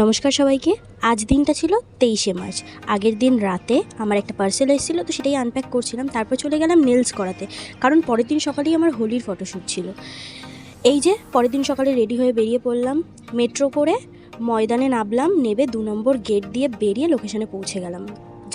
নমস্কার সবাইকে। আজ দিনটা ছিল 23শে মার্চ। আগের দিন রাতে আমার একটা পার্সেল এসেছিলো, তো সেটাই আনপ্যাক করছিলাম। তারপর চলে গেলাম নেলস করাতে, কারণ পরের দিন সকালেই আমার হোলির ফটোশ্যুট ছিল। এই যে পরের দিন সকালে রেডি হয়ে বেরিয়ে পড়লাম, মেট্রো করে ময়দানে নামলাম, নেবে 2 নম্বর গেট দিয়ে বেরিয়ে লোকেশনে পৌঁছে গেলাম।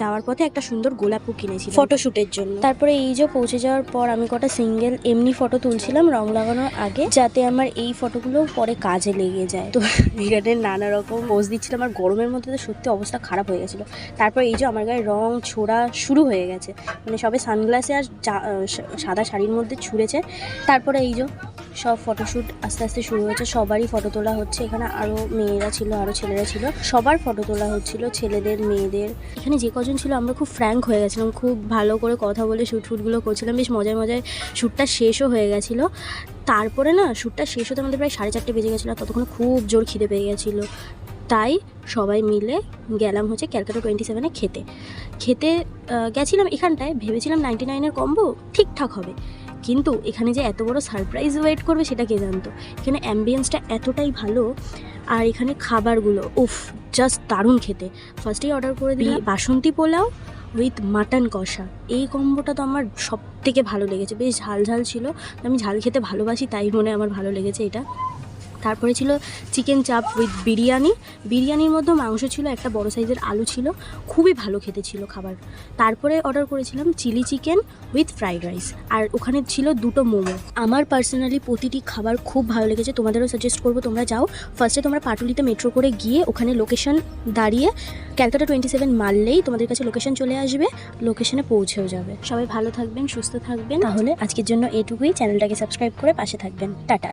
যাওয়ার পথে একটা সুন্দর গোলাপও কিনেছি ফটোশ্যুটের জন্য। তারপরে এই যে পৌঁছে যাওয়ার পর আমি কটা সিঙ্গেল এমনি ফটো তুলছিলাম রং লাগানোর আগে, যাতে আমার এই ফটোগুলো পরে কাজে লেগে যায়। তো এখানে নানা রকম পোজ দিচ্ছিলাম, আর গরমের মধ্যে তো সত্যি অবস্থা খারাপ হয়ে গেছিলো। তারপর এই যে আমার গায়ে রং ছোড়া শুরু হয়ে গেছে, মানে সবে সানগ্লাসে আর সাদা শাড়ির মধ্যে ছুঁড়েছে। তারপরে এই যে সব ফটোশ্যুট আস্তে আস্তে শুরু হয়েছে, সবারই ফটো তোলা হচ্ছে। এখানে আরও মেয়েরা ছিল, আরও ছেলেরা ছিল, সবার ফটো তোলা হচ্ছিল, ছেলেদের মেয়েদের। এখানে যে কজন ছিল আমরা খুব ফ্র্যাঙ্ক হয়ে গেছিলাম, খুব ভালো করে কথা বলে শ্যুটগুলো করছিলাম। বেশ মজায় মজায় শ্যুটটা শেষও হয়ে গেছিলো। তারপরে না শ্যুটটা শেষ হতে আমাদের প্রায় 4:30 বেজে গেছিলো, ততক্ষণ খুব জোর খিদে পেয়ে গেছিলো। তাই সবাই মিলে গেলাম হচ্ছে ক্যালকাটা 27-এ খেতে গেছিলাম। এখানটায় ভেবেছিলাম 99-এর কম্বো ঠিকঠাক হবে, কিন্তু এখানে যে এত বড় সারপ্রাইজ ওয়েট করবে সেটা কে জানতো। এখানে অ্যাম্বিয়েন্সটা এতটাই ভালো, আর এখানে খাবারগুলো উফ জাস্ট দারুণ খেতে। ফার্স্টেই অর্ডার করে দিই বাসন্তী পোলাও উইথ মাটন কষা। এই কম্বোটা তো আমার সব থেকে ভালো লেগেছে, বেশ ঝাল ঝাল ছিল। আমি ঝাল খেতে ভালোবাসি, তাই মনে আমার ভালো লেগেছে এটা। তারপরে ছিল চিকেন চাপ উইথ বিরিয়ানির মধ্যে মাংস ছিল, একটা বড় সাইজের আলু ছিল, খুবই ভালো খেতে ছিল খাবার। তারপরে অর্ডার করেছিলাম chilli chicken with fried rice, আর ওখানে ছিল 2টো মোমো। আমার পার্সোনালি প্রতিটি খাবার খুব ভালো লেগেছে, তোমাদেরও সাজেস্ট করবো তোমরা যাও। ফার্স্টে তোমরা পাটুলিতে মেট্রো করে গিয়ে ওখানে লোকেশন দাঁড়িয়ে ক্যালকাটা 27 মারলেই তোমাদের কাছে লোকেশন চলে আসবে, লোকেশনে পৌঁছেও যাবে। সবাই ভালো থাকবেন, সুস্থ থাকবেন। তাহলে আজকের জন্য এটুকুই। চ্যানেলটাকে সাবস্ক্রাইব করে পাশে থাকবেন। টাটা।